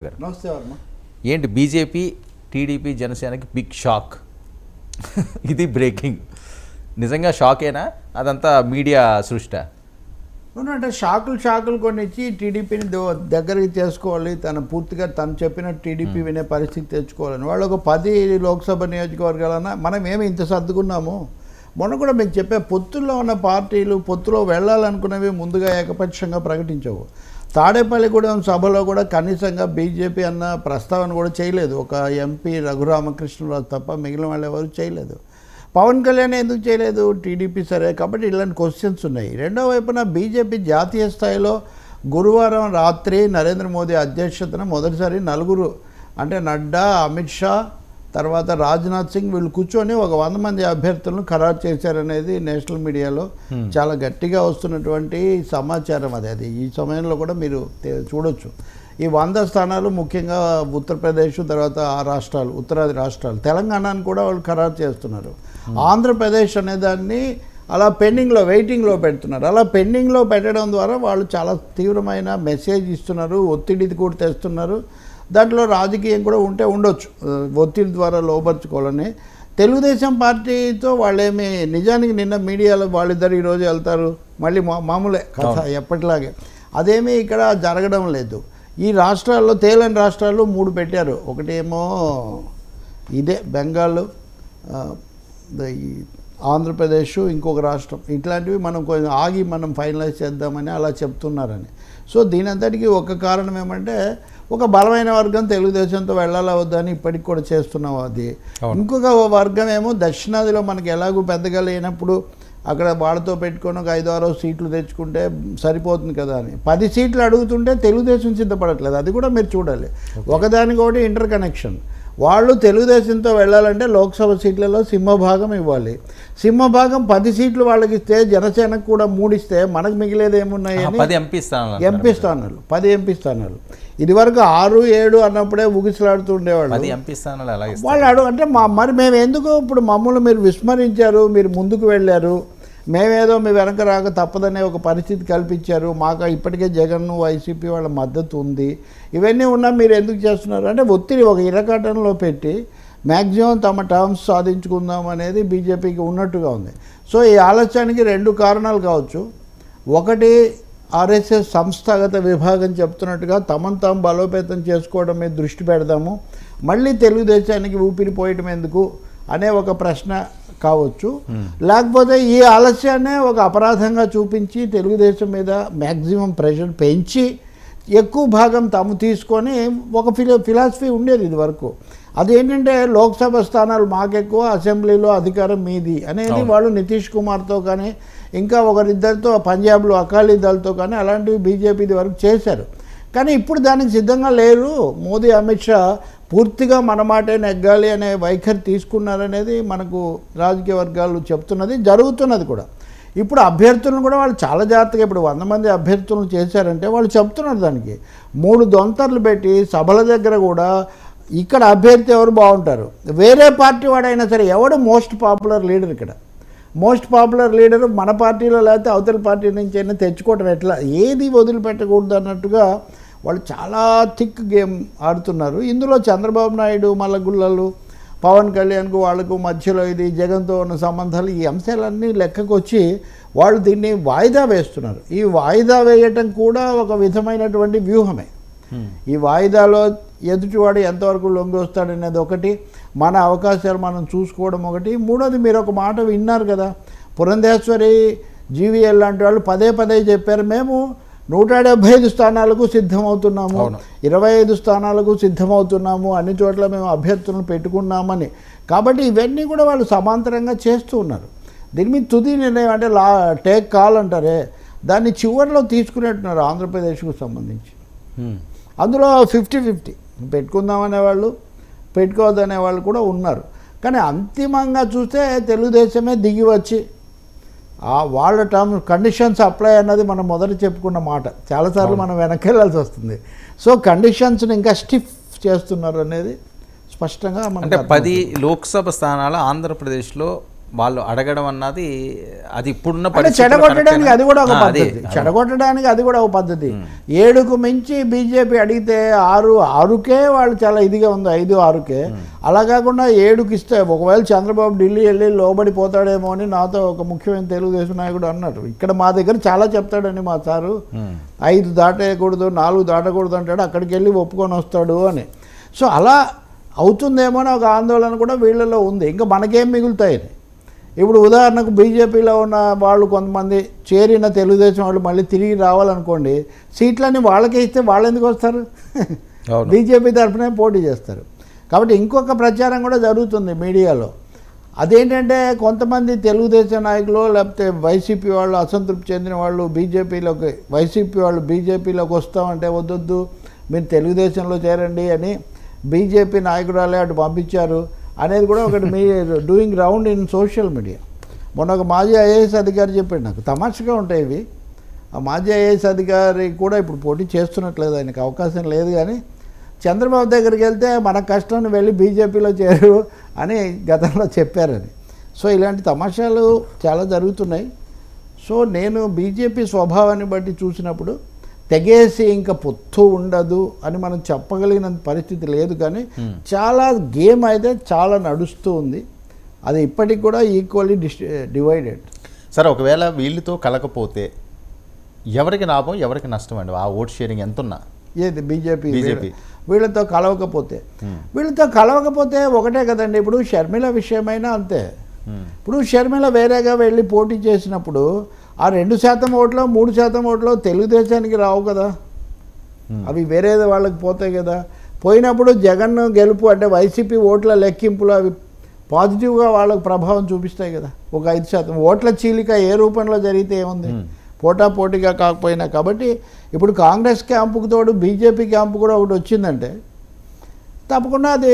నమస్తే వర్మ. ఏంటి BJP TDP జనసేనకి బిగ్ షాక్. ఇది బ్రేకింగ్. నిజంగా షాకేనా అదంతా మీడియా సృష్టి? అంటే షాకులు కొన్ని ఇచ్చి టీడీపీని దగ్గరికి చేసుకోవాలి, పూర్తిగా తను చెప్పిన టీడీపీ వినే పరిస్థితి తెచ్చుకోవాలని వాళ్ళు ఒక 10 లోక్సభ నియోజకవర్గాలన్నా మనం ఏమి ఇంత సర్దుకున్నాము. మొన్న కూడా మీకు చెప్పే పొత్తుల్లో ఉన్న పార్టీలు పొత్తులో వెళ్ళాలనుకున్నవి ముందుగా ఏకపక్షంగా ప్రకటించవు. తాడేపల్లిగూడెం సభలో కూడా కనీసంగా బీజేపీ అన్న ప్రస్తావన కూడా చేయలేదు. ఒక ఎంపీ రఘురామకృష్ణరాజు తప్ప మిగిలిన వాళ్ళు ఎవరు చేయలేదు. పవన్ కళ్యాణ్ ఎందుకు చేయలేదు? టీడీపీ సరే కాబట్టి ఇలాంటి క్వశ్చన్స్ ఉన్నాయి. రెండో వైపున బీజేపీ జాతీయ స్థాయిలో గురువారం రాత్రి నరేంద్ర మోదీ అధ్యక్షతన మొదటిసారి 4 అంటే నడ్డా, అమిత్ షా, తర్వాత రాజ్నాథ్ సింగ్ వీళ్ళు కూర్చొని ఒక 100 మంది అభ్యర్థులను ఖరారు చేశారనేది నేషనల్ మీడియాలో చాలా గట్టిగా వస్తున్నటువంటి సమాచారం. అది ఈ సమయంలో కూడా మీరు చూడొచ్చు. ఈ 100 స్థానాలు ముఖ్యంగా ఉత్తరప్రదేశ్, తర్వాత ఆ రాష్ట్రాలు, ఉత్తరాది రాష్ట్రాలు, తెలంగాణను కూడా వాళ్ళు ఖరారు చేస్తున్నారు. ఆంధ్రప్రదేశ్ అనే దాన్ని అలా పెండింగ్లో వెయిటింగ్లో పెడుతున్నారు. అలా పెండింగ్లో పెట్టడం ద్వారా వాళ్ళు చాలా తీవ్రమైన మెసేజ్ ఇస్తున్నారు, ఒత్తిడి కూడా తెస్తున్నారు. దాంట్లో రాజకీయం కూడా ఉండొచ్చు, ఒత్తిడి ద్వారా లోపరుచుకోవాలని. తెలుగుదేశం పార్టీతో వాళ్ళేమి నిజానికి నిన్న మీడియాలో వాళ్ళిద్దరు ఈరోజు వెళ్తారు, మళ్ళీ మామూలే కథ ఎప్పటిలాగే. అదేమీ ఇక్కడ జరగడం లేదు. ఈ రాష్ట్రాల్లో తేలని రాష్ట్రాలు 3 పెట్టారు. ఒకటేమో ఇదే బెంగాల్, ఆంధ్రప్రదేశ్, ఇంకొక రాష్ట్రం. ఇట్లాంటివి మనం కొంచెం ఆగి మనం ఫైనలైజ్ చేద్దామని అలా చెప్తున్నారని. సో దీని అంతటికీ ఒక కారణం ఏమంటే ఒక బలమైన వర్గం తెలుగుదేశంతో వెళ్ళాలా వద్దని ఇప్పటికి కూడా చేస్తున్నాం. అది ఇంకొక వర్గం ఏమో దక్షిణాదిలో మనకి ఎలాగూ పెద్దగా లేనప్పుడు అక్కడ వాళ్ళతో పెట్టుకొని ఒక 5-6 సీట్లు తెచ్చుకుంటే సరిపోతుంది కదా అని 10 సీట్లు అడుగుతుంటే తెలుగుదేశం సిద్ధపడట్లేదు. అది కూడా మీరు చూడాలి. ఒకదానికొకటి ఇంటర్ కనెక్షన్. వాళ్ళు తెలుగుదేశంతో వెళ్ళాలంటే లోక్సభ సీట్లలో సింహభాగం ఇవ్వాలి. సింహభాగం 10 సీట్లు వాళ్ళకి ఇస్తే జనసేనకు కూడా 3 ఇస్తే మనకు మిగిలేది ఏమున్నాయి? 10 ఎంపీ స్థానాలు. 10 ఎంపీ స్థానాలు. ఇదివరకు 6-7 అన్నప్పుడే ఊగిసలాడుతూ ఉండేవాళ్ళు. వాళ్ళు అంటే మరి మేము ఎందుకు ఇప్పుడు మమ్మల్ని మీరు విస్మరించారు, మీరు ముందుకు వెళ్ళారు, మేమేదో మీ వెనక రాక తప్పదనే ఒక పరిస్థితి కల్పించారు. మాకు ఇప్పటికే జగన్, వైసీపీ వాళ్ళ మద్దతు ఉంది. ఇవన్నీ ఉన్నా మీరు ఎందుకు చేస్తున్నారు అంటే ఒత్తిడి ఒక ఇరకాటంలో పెట్టి మ్యాక్సిమం తమ టర్మ్స్ సాధించుకుందాం అనేది బీజేపీకి ఉన్నట్టుగా ఉంది. సో ఈ ఆలస్యానికి 2 కారణాలు కావచ్చు. ఒకటి, ఆర్ఎస్ఎస్ సంస్థాగత విభాగం చెప్తున్నట్టుగా తమను తాము బలోపేతం చేసుకోవడం మీద దృష్టి పెడదాము, మళ్ళీ తెలుగుదేశానికి ఊపిరిపోయటం ఎందుకు అనే ఒక ప్రశ్న కావచ్చు. లేకపోతే ఈ ఆలస్యాన్నే ఒక అపరాధంగా చూపించి తెలుగుదేశం మీద మ్యాక్సిమం ప్రెషర్ పెంచి ఎక్కువ భాగం తాము తీసుకొని ఒక ఫిలాసఫీ ఉండేది ఇది వరకు. అదేంటంటే లోక్సభ స్థానాలు మాకెక్కువ, అసెంబ్లీలో అధికారం మీది అనేది వాళ్ళు నితీష్ కుమార్తో కానీ ఇంకా ఒకరిద్దరితో పంజాబ్లో అకాలీదళ్తో కానీ అలాంటివి బీజేపీ వరకు చేశారు. కానీ ఇప్పుడు దానికి సిద్ధంగా లేరు. మోదీ, అమిత్ షా పూర్తిగా మన మాటే నెగ్గాలి అనే వైఖరి తీసుకున్నారనేది మనకు రాజకీయ వర్గాలు చెప్తున్నది, జరుగుతున్నది కూడా. ఇప్పుడు అభ్యర్థులను కూడా వాళ్ళు చాలా జాగ్రత్తగా ఇప్పుడు 100 మంది అభ్యర్థులను చేశారంటే వాళ్ళు చెప్తున్నారు దానికి 3 దొంతర్లు పెట్టి సభల దగ్గర కూడా ఇక్కడ అభ్యర్థి ఎవరు బాగుంటారు, వేరే పార్టీ వాడైనా సరే ఎవడు మోస్ట్ పాపులర్ లీడర్, ఇక్కడ మోస్ట్ పాపులర్ లీడర్ మన పార్టీలో లేకపోతే అవతల పార్టీ నుంచి అయినా తెచ్చుకోవటం ఎట్లా, ఏది వదిలిపెట్టకూడదు అన్నట్టుగా వాళ్ళు చాలా థిక్ గేమ్ ఆడుతున్నారు. ఇందులో చంద్రబాబు నాయుడు మల్లగుల్లలు, పవన్ కళ్యాణ్కు వాళ్ళకు మధ్యలో ఇది జగన్తో ఉన్న సంబంధాలు, ఈ అంశాలన్నీ లెక్కకు వచ్చి వాళ్ళు దీన్ని వాయిదా వేస్తున్నారు. ఈ వాయిదా వేయటం కూడా ఒక విధమైనటువంటి వ్యూహమే. ఈ వాయిదాలో ఎదుటివాడు ఎంతవరకు లొంగి వస్తాడనేది ఒకటి, మన అవకాశాలు మనం చూసుకోవడం ఒకటి. మూడోది, మీరు ఒక మాట విన్నారు కదా, పురంధేశ్వరి, జీవీఎల్ లాంటి వాళ్ళు పదే చెప్పారు, మేము 175 స్థానాలకు సిద్ధమవుతున్నాము, 25 స్థానాలకు సిద్ధమవుతున్నాము, అన్ని చోట్ల మేము అభ్యర్థులను పెట్టుకున్నామని. కాబట్టి ఇవన్నీ కూడా వాళ్ళు సమాంతరంగా చేస్తూ ఉన్నారు. దీని మీద తుది నిర్ణయం అంటే టేక్ కాల్ అంటారే, దాన్ని చివరిలో తీసుకునేట్టున్నారు ఆంధ్రప్రదేశ్కు సంబంధించి. అందులో 50-50 పెట్టుకుందామనే వాళ్ళు, పెట్టుకోవద్దనే వాళ్ళు కూడా ఉన్నారు. కానీ అంతిమంగా చూస్తే తెలుగుదేశమే దిగి వచ్చి వాళ్ళ టర్మ్ కండిషన్స్ అప్లై అన్నది మనం మొదట చెప్పుకున్న మాట, చాలాసార్లు మనం వెనకెళ్ళాల్సి వస్తుంది. సో కండిషన్స్ని ఇంకా స్టిఫ్ చేస్తున్నారు అనేది స్పష్టంగా అంటే 10 లోక్సభ స్థానాలు ఆంధ్రప్రదేశ్లో వాళ్ళు అడగడం అన్నది అది ఇప్పుడున్న చెడగొట్టడానికి అది కూడా ఒక పద్ధతి, చెడగొట్టడానికి అది కూడా ఒక పద్ధతి. 7కు మించి బీజేపీ అడిగితే 6కే వాళ్ళు చాలా ఇదిగా ఉంది, 5-6కే. అలా కాకుండా 7కి ఇస్తే ఒకవేళ చంద్రబాబు ఢిల్లీ వెళ్ళి లోబడిపోతాడేమో అని నాతో ఒక ముఖ్యమైన తెలుగుదేశం నాయకుడు అన్నారు. ఇక్కడ మా దగ్గర చాలా చెప్తాడని మా సారు, 5 దాటేయకూడదు 4 దాటకూడదు అంటాడు, అక్కడికి వెళ్ళి ఒప్పుకొని వస్తాడు అని. సో అలా అవుతుందేమో అని ఒక ఆందోళన కూడా వీళ్ళలో ఉంది. ఇంకా మనకేం మిగులుతాయి? ఇప్పుడు ఉదాహరణకు బీజేపీలో ఉన్న వాళ్ళు కొంతమంది చేరిన తెలుగుదేశం వాళ్ళు మళ్ళీ తిరిగి రావాలనుకోండి, సీట్లన్నీ వాళ్ళకే ఇస్తే వాళ్ళు ఎందుకు వస్తారు? బీజేపీ తరఫునే పోటీ చేస్తారు. కాబట్టి ఇంకొక ప్రచారం కూడా జరుగుతుంది మీడియాలో. అదేంటంటే కొంతమంది తెలుగుదేశం నాయకులు లేకపోతే వైసీపీ వాళ్ళు అసంతృప్తి చెందిన వాళ్ళు వైసీపీ వాళ్ళు బీజేపీలోకి వస్తామంటే వద్దొద్దు మీరు తెలుగుదేశంలో చేరండి అని బీజేపీ నాయకురాలే అటు పంపించారు అనేది కూడా ఒకటి మీ doing round in social media. మొన్న ఒక మాజీ ఐఏఎస్ అధికారి చెప్పాడు, నాకు తమాషగా ఉంటాయి ఇవి. ఆ మాజీ ఐఏఎస్ అధికారి కూడా ఇప్పుడు పోటీ చేస్తున్నట్లేదు, ఆయనకు అవకాశం లేదు. కానీ చంద్రబాబు దగ్గరికి వెళ్తే మన కష్టాన్ని వెళ్ళి బీజేపీలో చేరు అని గతంలో చెప్పారని. సో ఇలాంటి తమాషాలు చాలా జరుగుతున్నాయి. సో నేను బీజేపీ స్వభావాన్ని బట్టి చూసినప్పుడు తెగేసి ఇంకా పొత్తు ఉండదు అని మనం చెప్పగలిగిన పరిస్థితి లేదు. కానీ చాలా గేమ్ అయితే చాలా నడుస్తూ ఉంది. అది ఇప్పటికి కూడా ఈక్వల్లీ డివైడెడ్. సరే, ఒకవేళ వీళ్ళతో కలకపోతే ఎవరికి లాభం ఎవరికి నష్టం అండి? ఆ ఓట్ షేరింగ్ ఎంత ఉన్నా ఏది బీజేపీ వీళ్ళతో కలవకపోతే ఒకటే కదండి. ఇప్పుడు షర్మిల విషయమైనా అంతే. ఇప్పుడు షర్మిల వేరేగా వెళ్ళి పోటీ చేసినప్పుడు ఆ 2% ఓట్లో 3% ఓట్లో తెలుగుదేశానికి రావు కదా, అవి వేరే వాళ్ళకి పోతాయి కదా. పోయినప్పుడు జగన్ గెలుపు అంటే వైసీపీ ఓట్ల లెక్కింపులు అవి పాజిటివ్గా వాళ్ళకు ప్రభావం చూపిస్తాయి కదా. ఒక 5% ఓట్ల చీలిక ఏ రూపంలో జరిగితే ఏముంది, పోటాపోటీగా కాకపోయినా. కాబట్టి ఇప్పుడు కాంగ్రెస్ క్యాంపుకు తోడు బీజేపీ క్యాంపు కూడా ఒకటి వచ్చిందంటే తప్పకుండా అది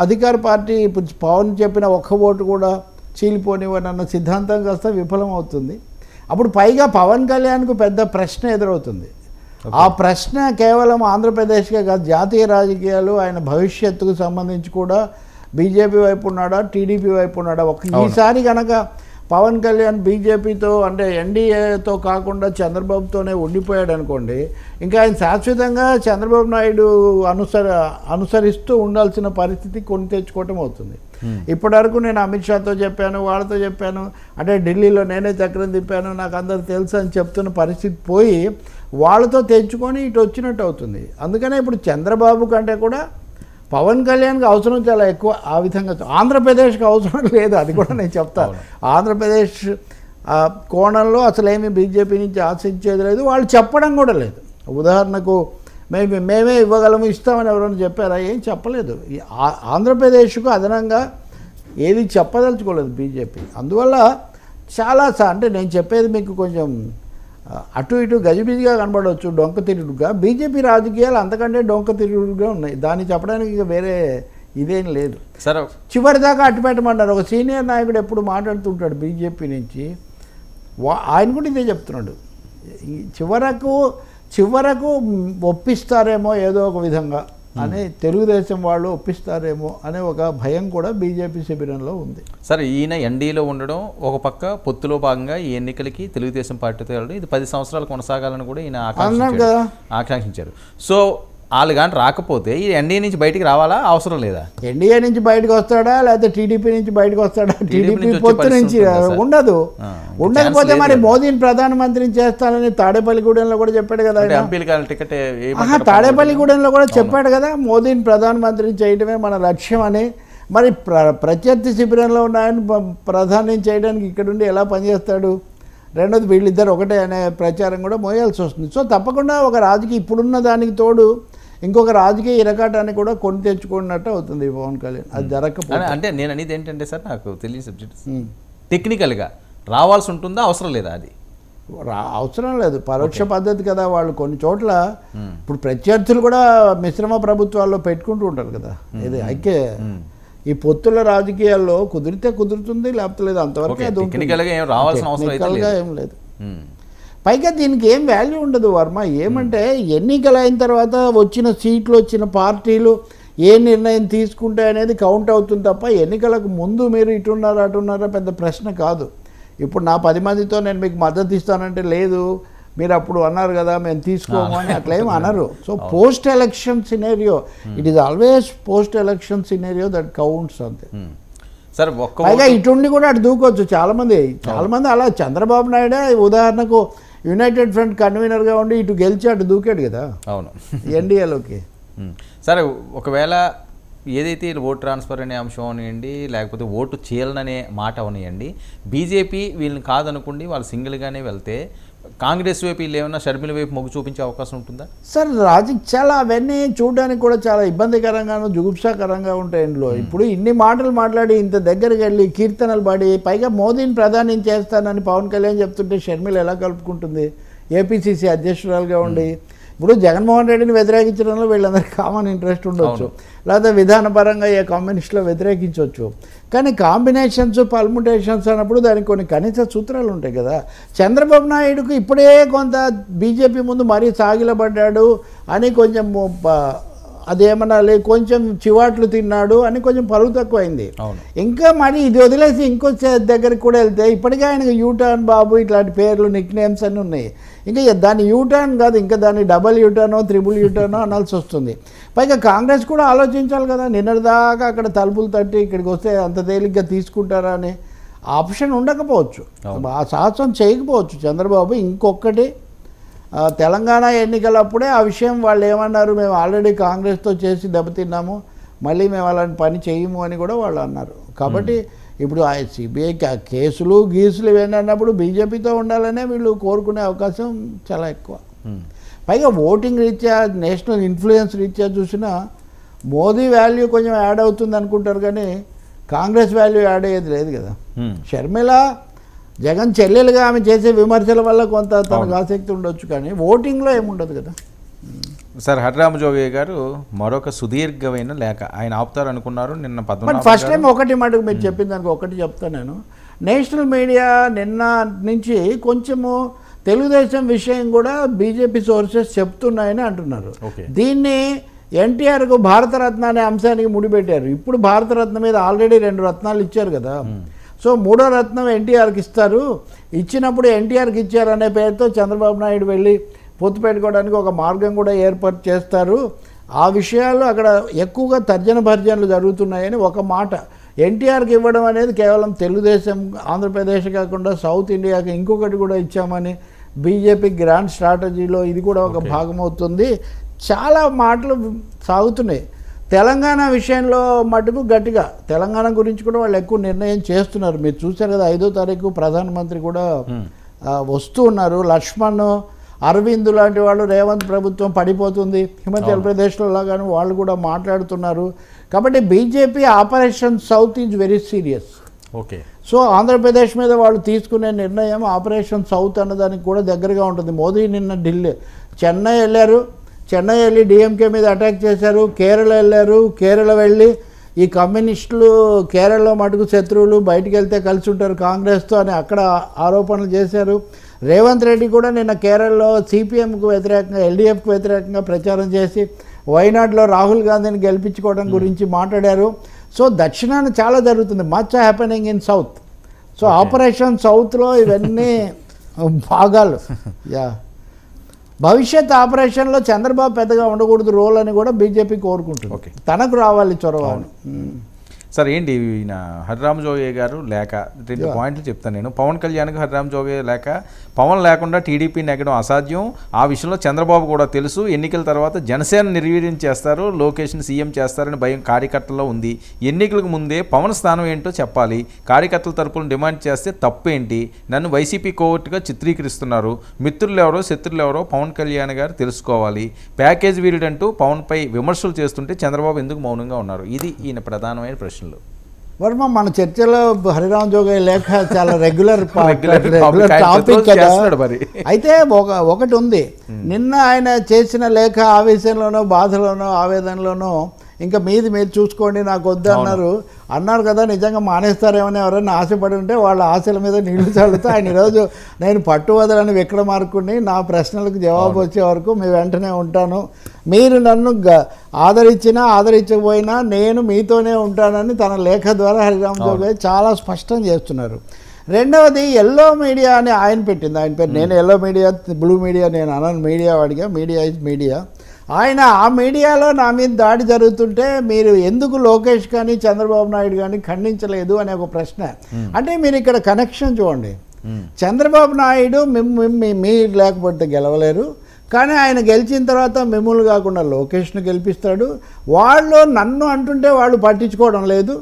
అధికార పార్టీ ఇప్పుడు పవన్ చెప్పిన ఒక్క ఓటు కూడా చీలిపోనివ్వనన్న సిద్ధాంతం కాస్త విఫలం అవుతుంది. అప్పుడు పైగా పవన్ కళ్యాణ్కు పెద్ద ప్రశ్న ఎదురవుతుంది. ఆ ప్రశ్న కేవలం ఆంధ్రప్రదేశ్కే కాదు, జాతీయ రాజకీయాలు ఆయన భవిష్యత్తుకు సంబంధించి కూడా బీజేపీ వైపు ఉన్నాడా టీడీపీ వైపు ఉన్నాడా. ఈసారి కనుక పవన్ కళ్యాణ్ బీజేపీతో అంటే ఎన్డీఏతో కాకుండా చంద్రబాబుతోనే ఉండిపోయాడు అనుకోండి, ఇంకా ఆయన శాశ్వతంగా చంద్రబాబు నాయుడు అనుసరిస్తూ ఉండాల్సిన పరిస్థితి కొని తెచ్చుకోవటం అవుతుంది. ఇప్పటివరకు నేను అమిత్ షాతో చెప్పాను, వాళ్ళతో చెప్పాను, అంటే ఢిల్లీలో నేనే చక్రం తిప్పాను, నాకు అందరు తెలుసు అని చెప్తున్న పరిస్థితి పోయి వాళ్ళతో తెచ్చుకొని ఇటు వచ్చినట్టు అవుతుంది. అందుకనే ఇప్పుడు చంద్రబాబు కంటే కూడా పవన్ కళ్యాణ్కి అవసరం చాలా ఎక్కువ. ఆ విధంగా ఆంధ్రప్రదేశ్కి అవసరం లేదు, అది కూడా నేను చెప్తాను. ఆంధ్రప్రదేశ్ కోణంలో అసలేమీ బీజేపీ నుంచి ఆశించేది లేదు, వాళ్ళు చెప్పడం కూడా లేదు. ఉదాహరణకు మేమే ఇవ్వగలము ఇస్తామని ఎవరైనా చెప్పారా? ఏం చెప్పలేదు. ఆంధ్రప్రదేశ్కు అదనంగా ఏది చెప్పదలుచుకోలేదు బీజేపీ. అందువల్ల చాలా అంటే నేను చెప్పేది మీకు కొంచెం అటు ఇటు గజిబిజిగా కనబడవచ్చు, డొంక తిరుగుడుగా. బీజేపీ రాజకీయాలు అంతకంటే డొంక తిరుగుడుగా ఉన్నాయి. దాన్ని చెప్పడానికి ఇక వేరే ఇదేం లేదు. సరే, చివరిదాకా అట్టు పెట్టమన్నారు. ఒక సీనియర్ నాయకుడు ఎప్పుడు మాట్లాడుతుంటాడు బీజేపీ నుంచి, ఆయన కూడా ఇదే చెప్తున్నాడు, చివరకు ఒప్పిస్తారేమో ఏదో ఒక విధంగా అని, తెలుగుదేశం వాళ్ళు ఒప్పిస్తారేమో అనే ఒక భయం కూడా బీజేపీ శిబిరంలో ఉంది. సరే, ఈయన ఎన్డీఏలో ఉండడం ఒక పక్క, పొత్తులో భాగంగా ఈ ఎన్నికలకి తెలుగుదేశం పార్టీతో వెళ్ళడం, ఇది 10 సంవత్సరాలు కొనసాగాలని కూడా ఈయన ఆకాంక్షించారు. సో వాళ్ళు కానీ రాకపోతే ఈ ఎన్డీఏ నుంచి బయటికి రావాలా, అవసరం లేదా? ఎన్డీఏ నుంచి బయటకు వస్తాడా లేకపోతే టీడీపీ నుంచి బయటకు వస్తాడా? టీడీపీ పొత్తు నుంచి ఉండదు. ఉండకపోతే మరి మోదీని ప్రధానమంత్రిని చేస్తానని తాడేపల్లిగూడెంలో కూడా చెప్పాడు కదా. టికెట్ తాడేపల్లిగూడెంలో కూడా చెప్పాడు కదా, మోదీని ప్రధానమంత్రిని చేయడమే మన లక్ష్యం అని. మరి ప్రత్యర్థి శిబిరంలో ఉన్నాయని ప్రధాని చేయడానికి ఇక్కడుండి ఎలా పనిచేస్తాడు? రెండోది వీళ్ళిద్దరు ఒకటే అనే ప్రచారం కూడా మోయాల్సి వస్తుంది. సో తప్పకుండా ఒక రాజకీయ ఇప్పుడున్న దానికి తోడు ఇంకొక రాజకీయ ఇరకాటాన్ని కూడా కొని తెచ్చుకున్నట్టు అవుతుంది పవన్ కళ్యాణ్. అది జరగకపోతే అంటే నేను అనేది ఏంటంటే సార్, నాకు తెలియని సబ్జెక్ట్ టెక్నికల్గా రావాల్సి ఉంటుందా, అవసరం లేదా? అది అవసరం లేదు, పరోక్ష పద్ధతి కదా. వాళ్ళు కొన్ని చోట్ల ఇప్పుడు ప్రత్యర్థులు కూడా మిశ్రమ ప్రభుత్వాల్లో పెట్టుకుంటూ ఉంటారు కదా. ఇది ఈ పొత్తుల రాజకీయాల్లో కుదిరితే కుదురుతుంది, లేకపోతే లేదు, అంతవరకు ఏం లేదు. పైగా దీనికి ఏం వాల్యూ ఉండదు వర్మ. ఏమంటే ఎన్నికలు అయిన తర్వాత వచ్చిన సీట్లు, వచ్చిన పార్టీలు ఏ నిర్ణయం తీసుకుంటే అనేది కౌంట్ అవుతుంది తప్ప ఎన్నికలకు ముందు మీరు ఇటున్నారా అటున్నారా పెద్ద ప్రశ్న కాదు. ఇప్పుడు నా 10 మందితో నేను మీకు మద్దతు ఇస్తానంటే లేదు మీరు అప్పుడు అన్నారు కదా మేము తీసుకోము అని అట్లేం అనరు. So post election scenario it is always post election scenario that counts అంతే. సరే పైగా ఇటుండి కూడా అటు దూకోవచ్చు చాలామంది అలా. చంద్రబాబు నాయుడే ఉదాహరణకు యునైటెడ్ ఫ్రంట్ కన్వీనర్గా ఉండి ఇటు గెలిచి అటు దూకాడు కదా అవును ఎన్డీఏలోకి. సరే ఒకవేళ ఏదైతే ఓట్ ట్రాన్స్ఫర్ అనే అంశం అవనివ్వండి లేకపోతే ఓటు చీలననే మాట అవనివ్వండి, బీజేపీ వీళ్ళని కాదనుకోండి వాళ్ళు సింగిల్గానే వెళ్తే కాంగ్రెస్ వైపు వీళ్ళు ఏమైనా షర్మిల వైపు మొగ్గు చూపించే అవకాశం ఉంటుందా? సార్ చాలా అవన్నీ చూడడానికి కూడా చాలా ఇబ్బందికరంగాను జుగుప్సాకరంగా ఉంటాయి ఇందులో. ఇప్పుడు ఇన్ని మాటలు మాట్లాడి ఇంత దగ్గరికి వెళ్ళి కీర్తనలు పాడి పైగా మోదీని ప్రధాని చేస్తానని పవన్ కళ్యాణ్ చెప్తుంటే షర్మిల ఎలా కలుపుకుంటుంది? ఏపీసీసీ అధ్యక్షురాలుగా ఉండి ఇప్పుడు జగన్మోహన్ రెడ్డిని వ్యతిరేకించడంలో వీళ్ళందరికీ కామన్ ఇంట్రెస్ట్ ఉండొచ్చు, లేకపోతే విధానపరంగా ఏ కమ్యూనిస్టులో వ్యతిరేకించవచ్చు. కానీ కాంబినేషన్స్ పర్ముటేషన్స్ అన్నప్పుడు దానికి కొన్ని కనీస సూత్రాలు ఉంటాయి కదా. చంద్రబాబు నాయుడుకు ఇప్పుడే కొంత బీజేపీ ముందు మరీ సాగిలపడ్డాడు అని కొంచెం అదేమన్నా కొంచెం చివాట్లు తిన్నాడు అని కొంచెం పరువు తక్కువైంది. ఇంకా మరి ఇది వదిలేసి ఇంకో దగ్గరికి కూడా వెళ్తే ఇప్పటికే ఆయనకు యూటర్న్ బాబు ఇట్లాంటి పేర్లు నిక్ నేమ్స్ అన్నీ ఉన్నాయి. ఇంకా దాన్ని యూటర్న్ కాదు ఇంకా దాన్ని డబల్ యూటర్నో త్రిబుల్ యూటర్నో అనాల్సి వస్తుంది. పైగా కాంగ్రెస్ కూడా ఆలోచించాలి కదా, నిన్నటిదాకా అక్కడ తలుపులు తట్టి ఇక్కడికి వస్తే అంత తేలిగ్గా తీసుకుంటారా అని ఆప్షన్ ఉండకపోవచ్చు, ఆ సాహసం చేయకపోవచ్చు చంద్రబాబు. ఇంకొకటి తెలంగాణ ఎన్నికలప్పుడే ఆ విషయం వాళ్ళు ఏమన్నారు, మేము ఆల్రెడీ కాంగ్రెస్తో చేసి దెబ్బతిన్నాము మళ్ళీ మేము అలాంటి పని చేయము అని కూడా వాళ్ళు అన్నారు. కాబట్టి ఇప్పుడు ఆ సిబిఐ కేసులు గీసులు ఇవన్నీ అన్నప్పుడు బీజేపీతో ఉండాలనే వీళ్ళు కోరుకునే అవకాశం చాలా ఎక్కువ. పైగా ఓటింగ్ రీత్యా నేషనల్ ఇన్ఫ్లుయెన్స్ రీత్యా చూసినా మోదీ వాల్యూ కొంచెం యాడ్ అవుతుంది అనుకుంటారు కానీ కాంగ్రెస్ వాల్యూ యాడ్ అయ్యేది లేదు కదా. షర్మిల జగన్ చెల్లెలుగా ఆమె చేసే విమర్శల వల్ల కొంత తనకు ఆసక్తి ఉండొచ్చు కానీ ఓటింగ్లో ఏముండదు కదా. సార్ హరిరామజోగయ్య గారు మరొక సుదీర్ఘమైన లేఖ ఆయన ఆపుతారు అనుకున్నారు నిన్న 14. ఫస్ట్ టైం ఒకటి మటుకు మీరు చెప్పిన దానికి ఒకటి చెప్తాను నేను. నేషనల్ మీడియా నిన్న నుంచి కొంచెము తెలుగుదేశం విషయం కూడా బీజేపీ సోర్సెస్ చెప్తున్నాయని అంటున్నారు. దీన్ని ఎన్టీఆర్కు భారతరత్న అనే అంశానికి ముడిపెట్టారు. ఇప్పుడు భారతరత్న మీద ఆల్రెడీ 2 రత్నాలు ఇచ్చారు కదా. సో 3వ రత్నం ఎన్టీఆర్కి ఇస్తారు, ఇచ్చినప్పుడు ఎన్టీఆర్కి ఇచ్చారనే పేరుతో చంద్రబాబు నాయుడు వెళ్ళి పొత్తు పెట్టుకోవడానికి ఒక మార్గం కూడా ఏర్పాటు చేస్తారు. ఆ విషయాలు అక్కడ ఎక్కువగా తర్జన భర్జనలు జరుగుతున్నాయని ఒక మాట. ఎన్టీఆర్కి ఇవ్వడం అనేది కేవలం తెలుగుదేశం ఆంధ్రప్రదేశ్ కాకుండా సౌత్ ఇండియాకి ఇంకొకటి కూడా ఇచ్చామని బీజేపీ గ్రాండ్ స్ట్రాటజీలో ఇది కూడా ఒక భాగం అవుతుంది. చాలా మాటలు సాగుతున్నాయి. తెలంగాణ విషయంలో మటుకు గట్టిగా తెలంగాణ గురించి కూడా వాళ్ళు ఎక్కువ నిర్ణయం చేస్తున్నారు. మీరు చూశారు కదా 5వ తారీఖు ప్రధానమంత్రి కూడా వస్తూ ఉన్నారు. లక్ష్మణ్ అరవింద్ లాంటి వాళ్ళు రేవంత్ ప్రభుత్వం పడిపోతుంది హిమాచల్ ప్రదేశ్లో లాగాను వాళ్ళు కూడా మాట్లాడుతున్నారు. కాబట్టి BJP operation south is very serious. Okay, so Andhra Pradesh మీద వాళ్ళు తీసుకునే నిర్ణయం ఆపరేషన్ సౌత్ అన్నదానికి కూడా దగ్గరగా ఉంటుంది. మోదీ నిన్న చెన్నై వెళ్ళారు, చెన్నై వెళ్ళి డిఎంకే మీద అటాక్ చేశారు. కేరళ వెళ్ళారు, కేరళ వెళ్ళి ఈ కమ్యూనిస్టులు కేరళలో మటుకు శత్రువులు బయటికి వెళ్తే కలిసి ఉంటారు కాంగ్రెస్తో అని అక్కడ ఆరోపణలు చేశారు. రేవంత్ రెడ్డి కూడా నిన్న కేరళలో సిపిఎంకు వ్యతిరేకంగా ఎల్డీఎఫ్కు వ్యతిరేకంగా ప్రచారం చేసి వైనాడులో రాహుల్ గాంధీని గెలిపించుకోవడం గురించి మాట్లాడారు. సో దక్షిణాన చాలా జరుగుతుంది, much happening in south. So operation సౌత్లో ఇవన్నీ భాగాలు. భవిష్యత్ ఆపరేషన్లో చంద్రబాబు పెద్దగా ఉండకూడదు రోల్ అని కూడా బీజేపీ కోరుకుంటుంది. తనకు రావాలి చొరవ. సార్ ఏంటి ఈయన హరిరామజోగయ్య గారు లేక 2 పాయింట్లు చెప్తాను నేను. పవన్ కళ్యాణ్కి హరిరామజోగయ్య లేక పవన్ లేకుండా టీడీపీ నెగ్గడం అసాధ్యం, ఆ విషయంలో చంద్రబాబు కూడా తెలుసు, ఎన్నికల తర్వాత జనసేన నిర్వీర్యం చేస్తారు, లోకేష్ని సీఎం చేస్తారని భయం కార్యకర్తల్లో ఉంది. ఎన్నికలకు ముందే పవన్ స్థానం ఏంటో చెప్పాలి, కార్యకర్తల తరపున డిమాండ్ చేస్తే తప్పేంటి, నన్ను వైసీపీ కోవర్టుగా చిత్రీకరిస్తున్నారు, మిత్రులు ఎవరో శత్రులు ఎవరో పవన్ కళ్యాణ్ గారు తెలుసుకోవాలి, ప్యాకేజ్ వీరుడంటూ పవన్పై విమర్శలు చేస్తుంటే చంద్రబాబు ఎందుకు మౌనంగా ఉన్నారు? ఇది ఈయన ప్రధానమైన ప్రశ్నలు. వర్మ మన చర్చలో హరిరామజోగయ్య లేఖ చాలా రెగ్యులర్ టాపిక్ కదా. అయితే ఒకటి ఉంది, నిన్న ఆయన చేసిన లేఖ ఆవేశంలోనో బాధలోనో ఆవేదనలోనో ఇంకా మీది మీరు చూసుకోండి నాకు వద్దు అన్నారు కదా. నిజంగా మానేస్తారేమని ఎవరైనా ఆశపడి ఉంటే వాళ్ళ ఆశల మీద నీళ్లు చల్లుతూ ఆయన ఈరోజు నేను పట్టు వదలని విక్రమార్కుడిని, నా ప్రశ్నలకు జవాబు వచ్చే వరకు మీ వెంటనే ఉంటాను, మీరు నన్ను ఆదరించినా ఆదరించకపోయినా నేను మీతోనే ఉంటానని తన లేఖ ద్వారా హరిరామ్ జోగయ్య చాలా స్పష్టం చేస్తున్నారు. రెండవది ఎల్లో మీడియా అని ఆయన పెట్టింది, ఆయన పేరు. నేను ఎల్లో మీడియా బ్లూ మీడియా నేను అనను, మీడియా వాడిగా, మీడియా ఇస్ మీడియా. ఆయన ఆ మీడియాలో నా మీద దాడి జరుగుతుంటే మీరు ఎందుకు లోకేష్ కానీ చంద్రబాబు నాయుడు కానీ ఖండించలేదు అనే ఒక ప్రశ్న. అంటే మీరు ఇక్కడ కనెక్షన్ చూడండి. చంద్రబాబు నాయుడు మీరు లేకపోతే గెలవలేరు, కానీ ఆయన గెలిచిన తర్వాత మిమ్మల్ని కాకుండా లోకేష్ను గెలిపిస్తాడు. వాళ్ళు నన్ను అంటుంటే వాళ్ళు పట్టించుకోవడం లేదు,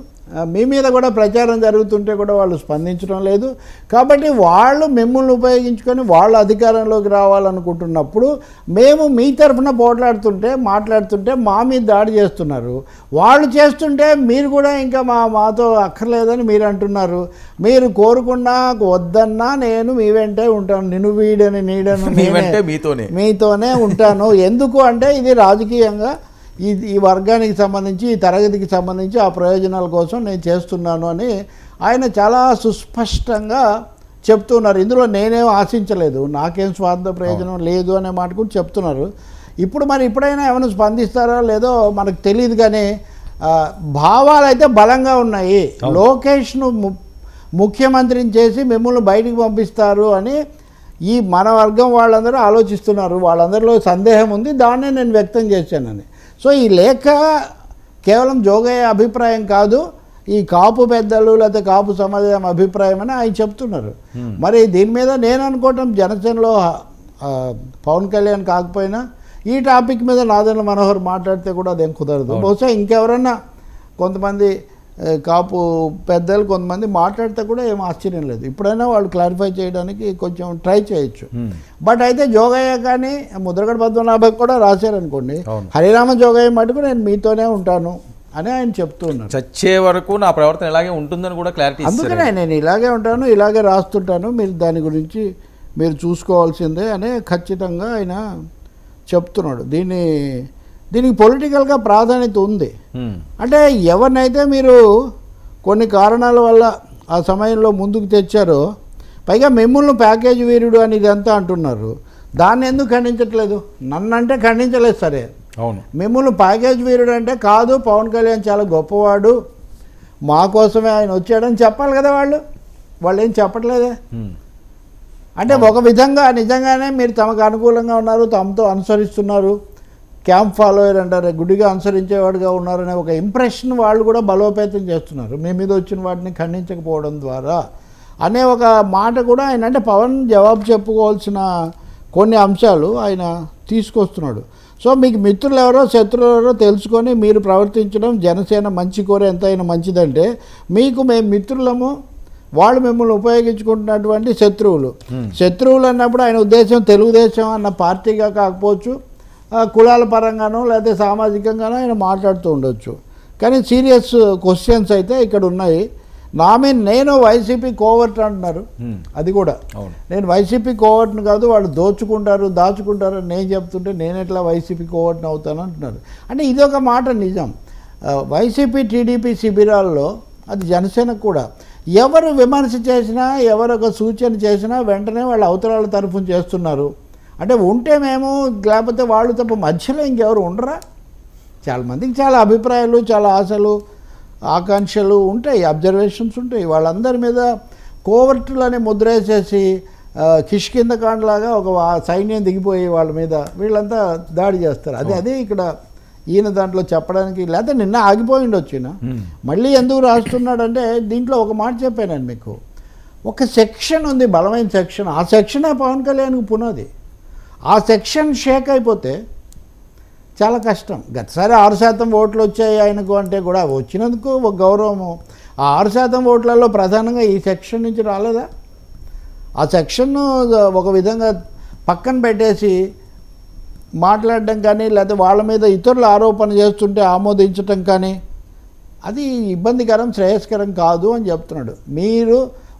మీ మీద కూడా ప్రచారం జరుగుతుంటే కూడా వాళ్ళు స్పందించడం లేదు. కాబట్టి వాళ్ళు మిమ్మల్ని ఉపయోగించుకొని వాళ్ళు అధికారంలోకి రావాలనుకుంటున్నప్పుడు మేము మీ తరఫున మాట్లాడుతుంటే మా మీద దాడి చేస్తున్నారు. వాళ్ళు చేస్తుంటే మీరు కూడా ఇంకా మాతో అక్కర్లేదని మీరు అంటున్నారు. మీరు కోరుకున్నా వద్దన్నా నేను మీ వెంటే ఉంటాను, నిన్ను వీడని నీడను మీతోనే ఉంటాను. ఎందుకు అంటే ఇది రాజకీయంగా ఈ వర్గానికి సంబంధించి, ఈ తరగతికి సంబంధించి ఆ ప్రయోజనాల కోసం నేను చేస్తున్నాను అని ఆయన చాలా సుస్పష్టంగా చెప్తున్నారు. ఇందులో నేనేం ఆశించలేదు, నాకేం స్వార్థ ప్రయోజనం లేదు అనే మాట కూడా చెప్తున్నారు. ఇప్పుడైనా ఏమైనా స్పందిస్తారో లేదో మనకు తెలియదు, కానీ భావాలు అయితే బలంగా ఉన్నాయి. లోకేష్ను ముఖ్యమంత్రిని చేసి మిమ్మల్ని బయటికి పంపిస్తారు అని ఈ మన వర్గం వాళ్ళందరూ ఆలోచిస్తున్నారు. వాళ్ళందరిలో సందేహం ఉంది, దాన్నే నేను వ్యక్తం చేశానని. సో ఈ లేఖ కేవలం జోగయ్య అభిప్రాయం కాదు, ఈ కాపు పెద్దలు లేకపోతే కాపు సమాజం అభిప్రాయం అని ఆయన చెప్తున్నారు. మరి దీని మీద నేను అనుకోవటం జనసేనలో పవన్ కళ్యాణ్ కాకపోయినా ఈ టాపిక్ మీద నాదెండ్ల మనోహర్ మాట్లాడితే కూడా అదేం కుదరదు. బహుశా ఇంకెవరన్నా కొంతమంది కాపు పెద్దలు కొంతమంది మాట్లాడితే కూడా ఏం ఆశ్చర్యం లేదు. ఇప్పుడైనా వాళ్ళు క్లారిఫై చేయడానికి కొంచెం ట్రై చేయొచ్చు. బట్ అయితే జోగయ్య కానీ ముద్రగడ పద్మనాభ కూడా రాశారనుకోండి, హరిరామ జోగయ్య మటుకు నేను మీతోనే ఉంటాను అని ఆయన చెప్తున్నారు. చచ్చే వరకు నా ప్రవర్తన ఇలాగే ఉంటుందని కూడా క్లారిటీ. అందుకనే నేను ఇలాగే ఉంటాను, ఇలాగే రాస్తుంటాను, మీరు దాని గురించి మీరు చూసుకోవాల్సిందే అనే ఖచ్చితంగా ఆయన చెప్తున్నాడు. దీనికి పొలిటికల్గా ప్రాధాన్యత ఉంది. అంటే ఎవరినైతే మీరు కొన్ని కారణాల వల్ల ఆ సమయంలో ముందుకు తెచ్చారో, పైగా మిమ్మల్ని ప్యాకేజ్ వీరుడు అని ఇదంతా అంటున్నారు, దాన్ని ఎందుకు ఖండించట్లేదు? నన్నంటే ఖండించలేదు సరే, అవును, మిమ్మల్ని ప్యాకేజ్ వీరుడు అంటే కాదు, పవన్ కళ్యాణ్ చాలా గొప్పవాడు, మా కోసమే ఆయన వచ్చాడని చెప్పాలి కదా. వాళ్ళు ఏం చెప్పట్లేదే. అంటే ఒక విధంగా నిజంగానే మీరు తమకు అనుకూలంగా ఉన్నారు, తమతో అనుసరిస్తున్నారు, క్యాంప్ ఫాలోయర్ అంటారు, గుడిగా అనుసరించేవాడుగా ఉన్నారనే ఒక ఇంప్రెషన్ వాళ్ళు కూడా బలోపేతం చేస్తున్నారు మీ మీద వచ్చిన వాటిని ఖండించకపోవడం ద్వారా అనే ఒక మాట కూడా ఆయన, అంటే పవన్ జవాబు చెప్పుకోవాల్సిన కొన్ని అంశాలు ఆయన తీసుకొస్తున్నాడు. సో మీకు మిత్రులు ఎవరో శత్రులు ఎవరో తెలుసుకొని మీరు ప్రవర్తించడం జనసేన మంచి కోరే ఎంతైనా మంచిదంటే, మీకు మేము మిత్రులము, వాళ్ళు మిమ్మల్ని ఉపయోగించుకుంటున్నటువంటి శత్రువులు అన్నప్పుడు ఆయన ఉద్దేశం తెలుగుదేశం అన్న పార్టీగా కాకపోవచ్చు, కులాల పరంగానో లేకపోతే సామాజికంగానో ఆయన మాట్లాడుతూ ఉండొచ్చు. కానీ సీరియస్ క్వశ్చన్స్ అయితే ఇక్కడ ఉన్నాయి. నేను వైసీపీ కోవర్ట్ అంటున్నారు, అది కూడా నేను వైసీపీ కోవర్ట్ని కాదు, వాళ్ళు దాచుకుంటారు అని నేను చెప్తుంటే నేను ఎట్లా వైసీపీ కోవర్ట్ని అవుతాను అంటున్నారు. అంటే ఇదొక మాట నిజం. వైసీపీ టీడీపీ శిబిరాల్లో అది జనసేనకు కూడా ఎవరు విమర్శ చేసినా ఎవరు ఒక సూచన చేసినా వెంటనే వాళ్ళు అవతరాల తరఫున చేస్తున్నారు. అంటే ఉంటే మేము, లేకపోతే వాళ్ళు తప్ప మధ్యలో ఇంకెవరు ఉండరా? చాలామందికి చాలా అభిప్రాయాలు, చాలా ఆశలు, ఆకాంక్షలు ఉంటాయి, అబ్జర్వేషన్స్ ఉంటాయి. వాళ్ళందరి మీద కోవర్టులని ముద్ర వేసేసి కిష్కిందకాండలాగా ఒక సైన్యం దిగిపోయి వాళ్ళ మీద వీళ్ళంతా దాడి చేస్తారు. అదే ఇక్కడ ఈయన దాంట్లో చెప్పడానికి, లేకపోతే నిన్న ఆగిపోయి ఉండొచ్చు ఈయన. మళ్ళీ ఎందుకు రాస్తున్నాడంటే దీంట్లో ఒక మాట చెప్పాను మీకు, ఒక సెక్షన్ ఉంది, బలమైన సెక్షన్, ఆ సెక్షనే పవన్ కళ్యాణ్కి పునాది. ఆ సెక్షన్ షేక్ అయిపోతే చాలా కష్టం. గతసారి 6% ఓట్లు వచ్చాయి ఆయనకు అంటే కూడా వచ్చినందుకు ఒక గౌరవము. ఆ 6% ఓట్లలో ప్రధానంగా ఈ సెక్షన్ నుంచి రాలేదా? ఆ సెక్షన్ను ఒక విధంగా పక్కన పెట్టేసి మాట్లాడడం కానీ, లేకపోతే వాళ్ళ మీద ఇతరులు ఆరోపణ చేస్తుంటే ఆమోదించటం కానీ, అది ఇబ్బందికరం, శ్రేయస్కరం కాదు అని చెప్తున్నాడు. మీరు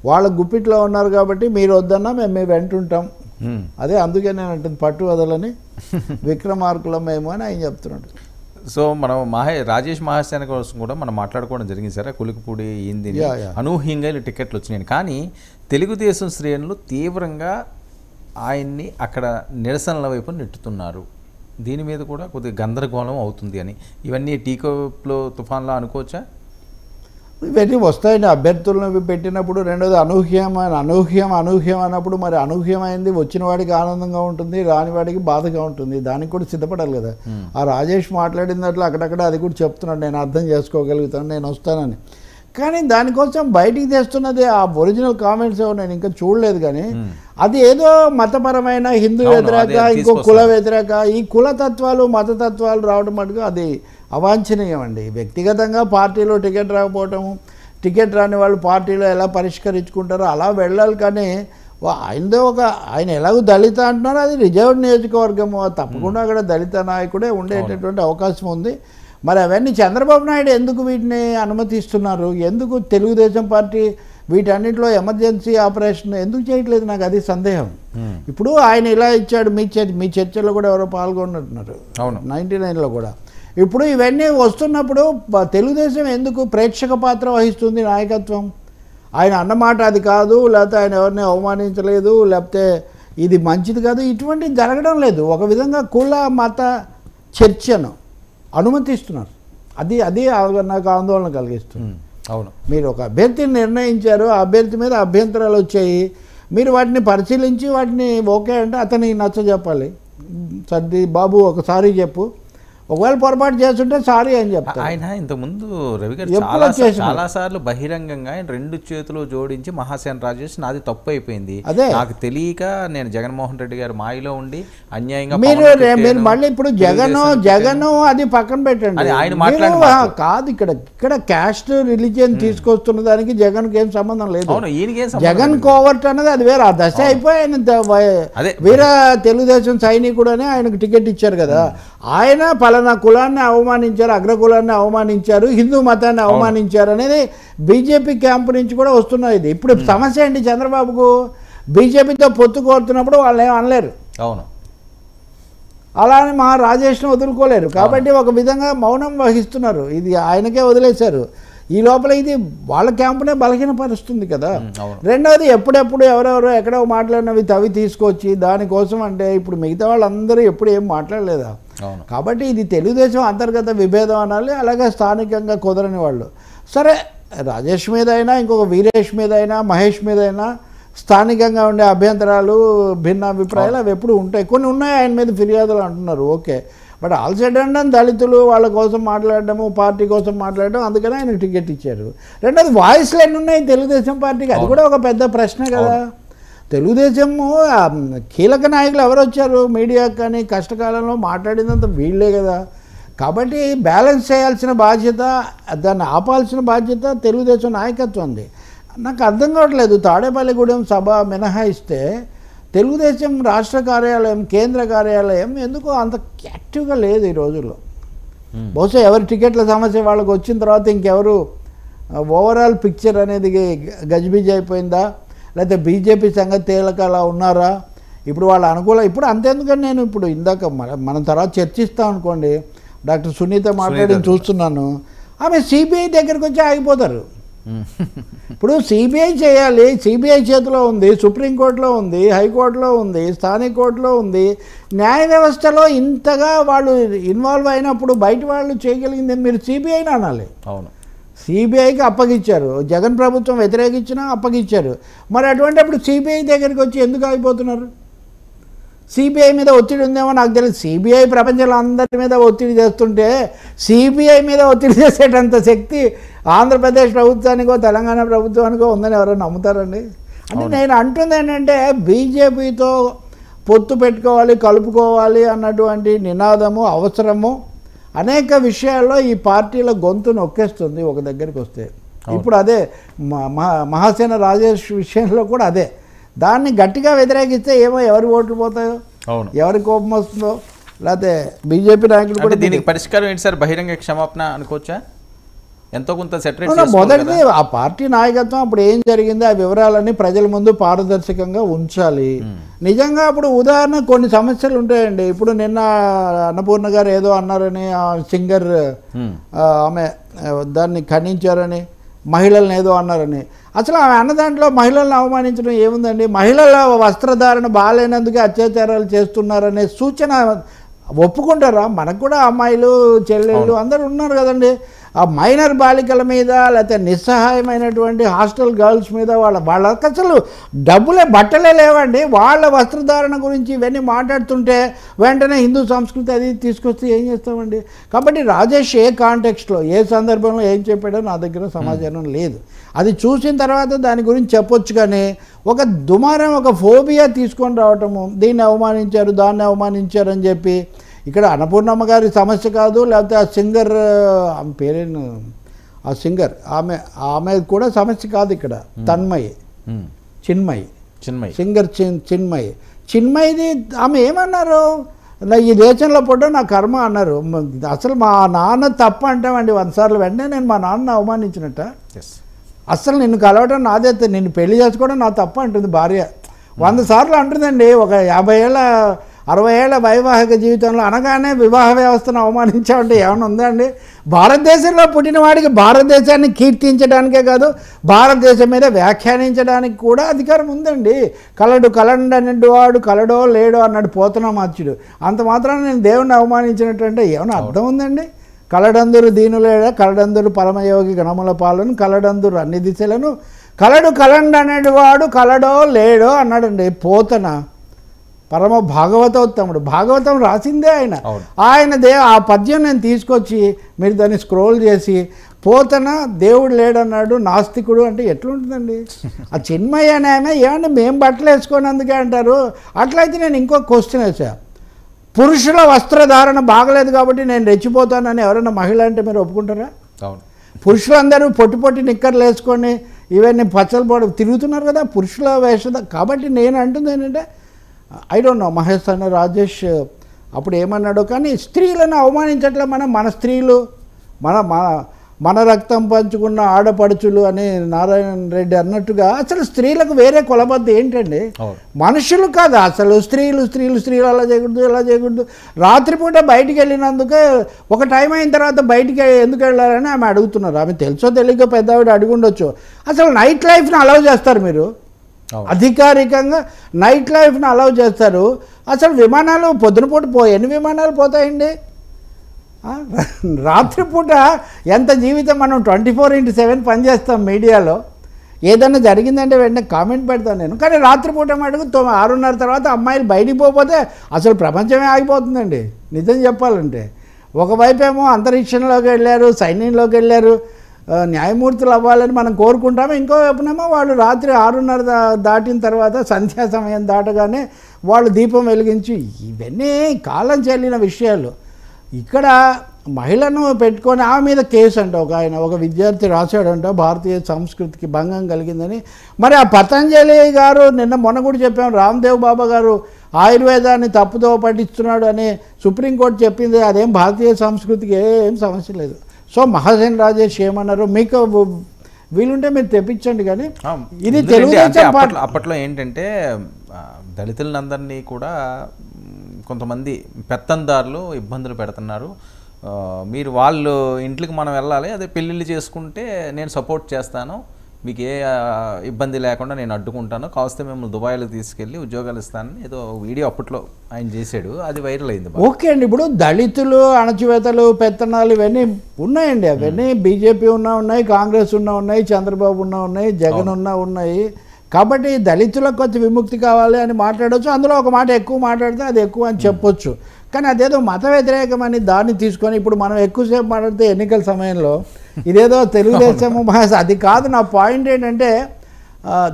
వాళ్ళ గుప్పిట్లో ఉన్నారు కాబట్టి మీరు వద్దన్నా మేము వెంటుంటాం. అదే అందుకే నేను అంటుంది పట్టు వదలని విక్రమార్కులం మేము అని ఆయన చెప్తున్నాడు. సో మనం రాజేష్ మహాసేన కోసం కూడా మనం మాట్లాడుకోవడం జరిగింది సార్. కులికిపూడి ఏంది అనూహ్యంగా టికెట్లు వచ్చినాయి. కానీ తెలుగుదేశం శ్రేణులు తీవ్రంగా ఆయన్ని అక్కడ నిరసనల వైపు నెట్టుతున్నారు. దీని మీద కూడా కొద్దిగా గందరగోళం అవుతుంది అని, ఇవన్నీ టీకోప్లో తుఫాన్లో అనుకోవచ్చా? ఇవన్నీ వస్తాయండి అభ్యర్థులను పెట్టినప్పుడు. రెండోది అనూహ్యం అన్నప్పుడు మరి అనూహ్యమైంది వచ్చిన వాడికి ఆనందంగా ఉంటుంది, రాని వాడికి బాధగా ఉంటుంది. దానికి కూడా సిద్ధపడాలి కదా. ఆ రాజేష్ మాట్లాడిన దాంట్లో అక్కడక్కడ అది కూడా చెప్తున్నాడు, నేను అర్థం చేసుకోగలుగుతాను, నేను వస్తానని. కానీ దానికోసం బయటికి తెస్తున్నది ఆ ఒరిజినల్ కామెంట్స్ నేను ఇంకా చూడలేదు. కానీ అది ఏదో మతపరమైన హిందూ వ్యతిరేక, ఇంకో కుల వ్యతిరేక, ఈ కులతత్వాలు మతతత్వాలు రావడం మటుకు అది అవాంఛనీయం అండి. వ్యక్తిగతంగా పార్టీలో టికెట్ రాకపోవటము, టికెట్ రాని వాళ్ళు పార్టీలో ఎలా పరిష్కరించుకుంటారో అలా వెళ్ళాలి. కానీ ఆయన ఎలాగో దళిత అంటున్నారో అది రిజర్వ్డ్ నియోజకవర్గము, తప్పకుండా అక్కడ దళిత నాయకుడే ఉండేటటువంటి అవకాశం ఉంది. మరి అవన్నీ చంద్రబాబు నాయుడు ఎందుకు వీటిని అనుమతిస్తున్నారు? ఎందుకు తెలుగుదేశం పార్టీ వీటన్నిటిలో ఎమర్జెన్సీ ఆపరేషన్ ఎందుకు చేయట్లేదు? నాకు అది సందేహం. ఇప్పుడు ఆయన ఇలా ఇచ్చాడు, మీ చర్చలో కూడా ఎవరో పాల్గొన్నట్టున్నారు 99లో కూడా. ఇప్పుడు ఇవన్నీ వస్తున్నప్పుడు తెలుగుదేశం ఎందుకు ప్రేక్షక పాత్ర వహిస్తుంది? నాయకత్వం ఆయన అన్నమాట అది కాదు, లేకపోతే ఆయన ఎవరిని అవమానించలేదు, లేకపోతే ఇది మంచిది కాదు, ఇటువంటివి జరగడం లేదు. ఒక విధంగా కుల మత చర్చను అనుమతిస్తున్నారు. అది నాకు ఆందోళన కలిగిస్తుంది. అవును, మీరు ఒక అభ్యర్థిని నిర్ణయించారు, ఆ అభ్యర్థి మీద అభ్యంతరాలు వచ్చాయి, మీరు వాటిని పరిశీలించి వాటిని ఓకే అంటే అతనికి నచ్చ చెప్పాలి. సర్ది బాబు ఒకసారి చెప్పు, ఒకవేళ పొరపాటు చేస్తుంటే సారీ అని చెప్తారు. ఆయన ఇంతకుముందు రవి గారు చాలాసార్లు బహిరంగంగా ఆయన 2 చేతులు జోడించి మహాసేన రాజేష్ నాది తప్పు అయిపోయింది, నాకు తెలియక నేను జగన్మోహన్ రెడ్డి గారు మాయలో ఉండి అన్యాయంగా మీరు మళ్ళీ ఇప్పుడు జగన్ అది పక్కన పెట్టండి. ఆయన కాదు, ఇక్కడ క్యాస్ట్ రిలీజియన్ తీసుకొస్తున్న దానికి జగన్కి ఏం సంబంధం లేదు. జగన్ కోవర్ట్ అన్నది అది వేరే. ఆ దశ అయిపోయి ఆయన వేరే తెలుగుదేశం సైనికుడు అని ఆయనకు టికెట్ ఇచ్చారు కదా. ఆయన పలానా కులాన్ని అవమానించారు, అగ్రకులాన్ని అవమానించారు, హిందూ మతాన్ని అవమానించారు అనేది బీజేపీ క్యాంపు నుంచి కూడా వస్తున్నది. ఇది ఇప్పుడు సమస్య ఏంటి? చంద్రబాబుకు బీజేపీతో పొత్తు కోరుతున్నప్పుడు వాళ్ళు ఏం అనలేరు. అవును, అలానే మా రాజేష్ను వదులుకోలేరు. కాబట్టి ఒక విధంగా మౌనం వహిస్తున్నారు. ఇది ఆయనకే వదిలేశారు. ఈ లోపల ఇది వాళ్ళ క్యాంపునే బలహీనపరుస్తుంది కదా. రెండవది ఎప్పుడెప్పుడు ఎవరెవరో ఎక్కడో మాట్లాడినవి తవి తీసుకొచ్చి దానికోసం అంటే ఇప్పుడు మిగతా వాళ్ళందరూ ఎప్పుడు ఏం మాట్లాడలేదా? కాబట్టి ఇది తెలుగుదేశం అంతర్గత విభేదం అనాలి. అలాగే స్థానికంగా కుదరని వాళ్ళు సరే రాజేష్ మీద అయినా, ఇంకొక వీరేష్ మీద అయినా, మహేష్ మీద అయినా స్థానికంగా ఉండే అభ్యంతరాలు, భిన్న అభిప్రాయాలు అవి ఎప్పుడు ఉంటాయి. కొన్ని ఉన్నాయి, ఆయన మీద ఫిర్యాదులు అంటున్నారు, okay. But all side and దళితులు వాళ్ళ కోసం మాట్లాడడము, పార్టీ కోసం మాట్లాడడం, అందుకని ఆయనకు టికెట్ ఇచ్చారు. రెండోది వాయిస్లు ఎన్ని ఉన్నాయి తెలుగుదేశం పార్టీకి? అది కూడా ఒక పెద్ద ప్రశ్న కదా. తెలుగుదేశము కీలక నాయకులు ఎవరు వచ్చారు మీడియాకి? కానీ కష్టకాలంలో మాట్లాడినంత వీళ్ళే కదా. కాబట్టి బ్యాలెన్స్ చేయాల్సిన బాధ్యత, దాన్ని ఆపాల్సిన బాధ్యత తెలుగుదేశం నాయకత్వం ఉంది. నాకు అర్థం కావట్లేదు, తాడేపల్లిగూడెం సభ మినహాయిస్తే తెలుగుదేశం రాష్ట్ర కార్యాలయం, కేంద్ర కార్యాలయం ఎందుకో అంత యాక్టివ్గా లేదు ఈ రోజుల్లో. బహుశా ఎవరి టికెట్ల సమస్య వాళ్ళకి వచ్చిన తర్వాత ఇంకెవరు ఓవరాల్ పిక్చర్ అనేది గజిబిజి అయిపోయిందా, లేకపోతే బీజేపీ సంగతి తేలకలా ఉన్నారా? ఇప్పుడు వాళ్ళ అనుకూల ఇప్పుడు అంతేందుకని నేను ఇప్పుడు ఇందాక మనం తర్వాత చర్చిస్తాం అనుకోండి, డాక్టర్ సునీత మాట్లాడి చూస్తున్నాను, ఆమె సిబిఐ దగ్గరికి వచ్చి ఆగిపోతారు. ఇప్పుడు సిబిఐ చేయాలి, సిబిఐ చేతిలో ఉంది, సుప్రీంకోర్టులో ఉంది, హైకోర్టులో ఉంది, స్థానిక కోర్టులో ఉంది. న్యాయ వ్యవస్థలో ఇంతగా వాళ్ళు ఇన్వాల్వ్ అయినప్పుడు బయట వాళ్ళు చేయగలిగింది మీరు సిబిఐని అనాలి. అవును, సిబిఐకి అప్పగించారు, జగన్ ప్రభుత్వం వ్యతిరేకించినా అప్పగించారు. మరి అటువంటిప్పుడు సిబిఐ దగ్గరికి వచ్చి ఎందుకు ఆగిపోతున్నారు? సిబిఐ మీద ఒత్తిడి ఉందేమో నాకు తెలియదు. సిబిఐ ప్రపంచంలో అందరి మీద ఒత్తిడి చేస్తుంటే సిబిఐ మీద ఒత్తిడి చేసేటంత శక్తి ఆంధ్రప్రదేశ్ ప్రభుత్వానికో తెలంగాణ ప్రభుత్వానికో ఉందని ఎవరో నమ్ముతారండి? అంటే నేను అంటుంది ఏంటంటే బీజేపీతో పొత్తు పెట్టుకోవాలి, కలుపుకోవాలి అన్నటువంటి నినాదము అవసరము అనేక విషయాల్లో ఈ పార్టీల గొంతు నొక్కేస్తుంది ఒక దగ్గరికి వస్తే. ఇప్పుడు అదే మహాసేన రాజేష్ విషయంలో కూడా అదే. దాన్ని గట్టిగా వ్యతిరేకిస్తే ఏమో ఎవరి ఓట్లు పోతాయో, ఎవరి కోపం వస్తుందో, లేకపోతే బీజేపీ నాయకులు కూడా. దీనికి పరిష్కారం ఏంటి సార్? బహిరంగ క్షమాపణ అనుకోవచ్చా? ఎంతో కొంత సెటరేట్ మొదటిది ఆ పార్టీ నాయకత్వం అప్పుడు ఏం జరిగింది ఆ వివరాలన్నీ ప్రజల ముందు పారదర్శకంగా ఉంచాలి. నిజంగా అప్పుడు ఉదాహరణ కొన్ని సమస్యలు ఉంటాయండి. ఇప్పుడు నిన్న అన్నపూర్ణ గారు ఏదో అన్నారని ఆ సింగర్ ఆమె దాన్ని ఖండించారని, మహిళలను ఏదో అన్నారని. అసలు ఆమె అన్న దాంట్లో మహిళలను అవమానించడం ఏముందండి? మహిళల వస్త్రధారణ బాగాలేనందుకే అత్యాచారాలు చేస్తున్నారనే సూచన ఒప్పుకుంటారా? మనకు కూడా అమ్మాయిలు చెల్లెళ్ళు అందరూ ఉన్నారు కదండి. ఆ మైనర్ బాలికల మీద లేకపోతే నిస్సహాయమైనటువంటి హాస్టల్ గర్ల్స్ మీద వాళ్ళకి అసలు డబ్బులే బట్టలే లేవండి. వాళ్ళ వస్త్రధారణ గురించి ఇవన్నీ మాట్లాడుతుంటే వెంటనే హిందూ సంస్కృతి అది తీసుకొస్తే ఏం చేస్తామండి? కాబట్టి రాజేష్ ఏ కాంటెక్స్ట్లో ఏ సందర్భంలో ఏం చెప్పాడో నా దగ్గర సమాచారం లేదు. అది చూసిన తర్వాత దాని గురించి చెప్పొచ్చు. కానీ ఒక దుమారం, ఒక ఫోబియా తీసుకొని రావటము, దీన్ని అవమానించారు దాన్ని అవమానించారు అని చెప్పి, ఇక్కడ అన్నపూర్ణమ్మ గారి సమస్య కాదు, లేకపోతే ఆ సింగర్ ఆమె పేరేను, ఆ సింగర్ ఆమె కూడా సమస్య కాదు. ఇక్కడ చిన్మయి సింగర్ చిన్మయిది ఆమె ఏమన్నారు? ఈ దేశంలో పుట్టడం నా కర్మ అన్నారు. అసలు మా నాన్న తప్ప అంటామండి 100 సార్లు. వెంటనే నేను మా నాన్న అవమానించినట్ట? అసలు నిన్ను కలవడం నాదే, నిన్ను పెళ్లి చేసుకోవడం నా తప్ప అంటుంది భార్య. 100 సార్లు అంటుందండి. ఒక 50 ఏళ్ళ 60 ఏళ్ల వైవాహిక జీవితంలో అనగానే వివాహ వ్యవస్థను అవమానించామంటే ఏమైనా ఉందా అండి? భారతదేశంలో పుట్టిన వాడికి భారతదేశాన్ని కీర్తించడానికే కాదు, భారతదేశం మీద వ్యాఖ్యానించడానికి కూడా అధికారం ఉందండి. కలడు వాడు కలడో లేడో అన్నాడు పోతనామాత్యుడు. అంత మాత్రాన నేను దేవుణ్ణి అవమానించినట్టంటే ఏమైనా అర్థం ఉందండి? కలడందురు దీనులేడ కలడందురు పరమయోగి గణముల పాలను కలడందురు అన్ని దిశలను కలండనేడు వాడు కలడో లేడో అన్నాడండి పోతన. పరమ భాగవతోత్తముడు, భాగవతం రాసిందే ఆయన ఆ పద్యం నేను తీసుకొచ్చి మీరు దాన్ని స్క్రోల్ చేసి పోతన దేవుడు లేడన్నాడు నాస్తికుడు అంటే ఎట్లుంటుందండి? ఆ చిన్మయ్య అనే ఆమె ఏమంటే మేము బట్టలు వేసుకోనందుకే అంటారు. అట్లయితే నేను ఇంకో క్వశ్చన్ వేసా, పురుషుల వస్త్రధారణ బాగలేదు కాబట్టి నేను రెచ్చిపోతానని ఎవరైనా మహిళ అంటే మీరు ఒప్పుకుంటారా? పురుషులందరూ పొట్టి నిక్కర్లు వేసుకొని ఇవన్నీ పచ్చలు తిరుగుతున్నారు కదా పురుషుల వేషం. కాబట్టి నేను అంటుంది ఏంటంటే ఐ డోంట్ నో మహేష్ అన్న రాజేష్ అప్పుడు ఏమన్నాడో, కానీ స్త్రీలను అవమానించట్లే మన స్త్రీలు మన రక్తం పంచుకున్న ఆడపడుచులు అని నారాయణ రెడ్డి అన్నట్టుగా అసలు స్త్రీలకు వేరే కొలబద్ద ఏంటండి? మనుషులు కాదు అసలు స్త్రీలు అలా చేయకూడదు ఇలా చేయకూడదు. రాత్రిపూట బయటికి వెళ్ళినందుకే ఒక టైం అయిన తర్వాత బయటికి ఎందుకు వెళ్ళాలని ఆమె అడుగుతున్నారు. ఆమె తెలుసో తెలియక పెద్ద ఆవిడ అడుగుండొచ్చు. అసలు నైట్ లైఫ్ని అలౌ చేస్తారు మీరు, అధికారికంగా నైట్ లైఫ్ని అలౌ చేస్తారు. అసలు విమానాలు పొద్దునపూట ఎన్ని విమానాలు పోతాయండి? రాత్రిపూట ఎంత జీవితం మనం 24/7 పనిచేస్తాం మీడియాలో. ఏదైనా జరిగిందంటే వెంటనే కామెంట్ పెడతాను నేను. కానీ రాత్రిపూట మటుకు 6:30 తర్వాత అమ్మాయిలు బయటికి పోతే అసలు ప్రపంచమే ఆగిపోతుందండి నిజం చెప్పాలంటే. ఒకవైపు ఏమో అంతరిక్షంలోకి వెళ్ళారు, సైన్యంలోకి వెళ్ళారు, న్యాయమూర్తులు అవ్వాలని మనం కోరుకుంటాము. ఇంకో వైపునేమో వాళ్ళు రాత్రి 6:30 దాటిన తర్వాత సంధ్యా సమయం దాటగానే వాళ్ళు దీపం వెలిగించి, ఇవన్నీ కాలం చెల్లిన విషయాలు. ఇక్కడ మహిళను పెట్టుకొని ఆమె మీద కేసు అంట ఒక విద్యార్థి రాశాడంట, భారతీయ సంస్కృతికి భంగం కలిగిందని. మరి ఆ పతంజలి గారు మొన్న కూడా చెప్పాం, రామ్దేవ్ బాబా గారు ఆయుర్వేదాన్ని తప్పుదో పట్టిస్తున్నాడు అని సుప్రీంకోర్టు చెప్పింది. అదేం భారతీయ సంస్కృతికి ఏం సమస్య లేదు. సో మహాసేన్ రాజేష్ ఏమన్నారు, మీకు వీలుంటే మీరు తెప్పించండి. కానీ ఇది తెలుగుదేశం అప్పట్లో ఏంటంటే దళితులందరినీ కూడా కొంతమంది పెత్తందారులు ఇబ్బందులు పెడుతున్నారు, మీరు వాళ్ళు ఇంట్లోకి మనం వెళ్ళాలి, అదే పెళ్ళిళ్ళు చేసుకుంటే నేను సపోర్ట్ చేస్తాను, మీకు ఏ ఇబ్బంది లేకుండా నేను అడ్డుకుంటాను, కావస్తే మిమ్మల్ని దుబాయ్లో తీసుకెళ్ళి ఉద్యోగాలు ఇస్తానని ఏదో వీడియో అప్పట్లో ఆయన చేశాడు, అది వైరల్ అయింది. ఓకే అండి, ఇప్పుడు దళితులు అణచివేతలు పెత్తనాలు ఇవన్నీ ఉన్నాయండి. అవన్నీ బీజేపీ ఉన్నాయి, కాంగ్రెస్ ఉన్నాయి, చంద్రబాబు ఉన్నాయి, జగన్ ఉన్నాయి. కాబట్టి దళితులకు కొంచెం విముక్తి కావాలి అని మాట్లాడవచ్చు. అందులో ఒక మాట ఎక్కువ మాట్లాడితే అది ఎక్కువ అని చెప్పొచ్చు. కానీ అదేదో మత వ్యతిరేకమని దాన్ని తీసుకొని ఇప్పుడు మనం ఎక్కువసేపు మాట్లాడితే ఎన్నికల సమయంలో ఇదేదో తెలుగుదేశం అది కాదు. నా పాయింట్ ఏంటంటే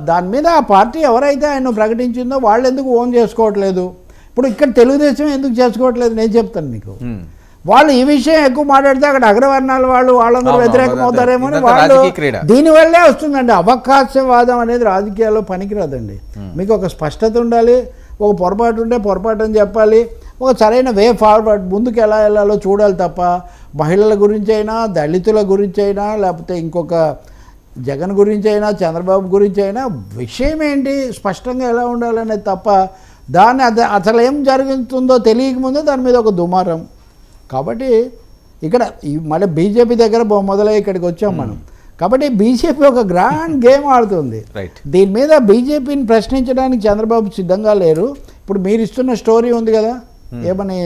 దాని మీద ఆ పార్టీ ఎవరైతే ఆయన ప్రకటించిందో వాళ్ళు ఎందుకు ఓన్ చేసుకోవట్లేదు, ఇప్పుడు ఇక్కడ తెలుగుదేశం ఎందుకు చేసుకోవట్లేదు నేను చెప్తాను మీకు. వాళ్ళు ఈ విషయం ఎక్కువ మాట్లాడితే అక్కడ అగ్రవర్ణాల వాళ్ళందరూ వ్యతిరేకం అవుతారేమో అని వాళ్ళు దీనివల్లే వస్తుందండి. అవకాశవాదం అనేది రాజకీయాల్లో పనికిరాదండి. మీకు ఒక స్పష్టత ఉండాలి, ఒక పొరపాటు ఉంటే పొరపాటు అని చెప్పాలి, ఒక సరైన వే ఫార్వర్డ్ ముందుకు ఎలా వెళ్ళాలో చూడాలి తప్ప మహిళల గురించి అయినా, దళితుల గురించి అయినా, లేకపోతే ఇంకొక జగన్ గురించి అయినా, చంద్రబాబు గురించి అయినా విషయం ఏంటి స్పష్టంగా ఎలా ఉండాలనేది తప్ప దాన్ని అసలు ఏం జరుగుతుందో తెలియకముందే దాని మీద ఒక దుమారం. కాబట్టి ఇక్కడ మళ్ళీ బీజేపీ దగ్గర మొదలై ఇక్కడికి వచ్చాం మనం. కాబట్టి బీజేపీ ఒక గ్రాండ్ గేమ్ ఆడుతుంది. దీని మీద బీజేపీని ప్రశ్నించడానికి చంద్రబాబు సిద్ధంగా లేరు. ఇప్పుడు మీరు ఇస్తున్న స్టోరీ ఉంది కదా, ఏమని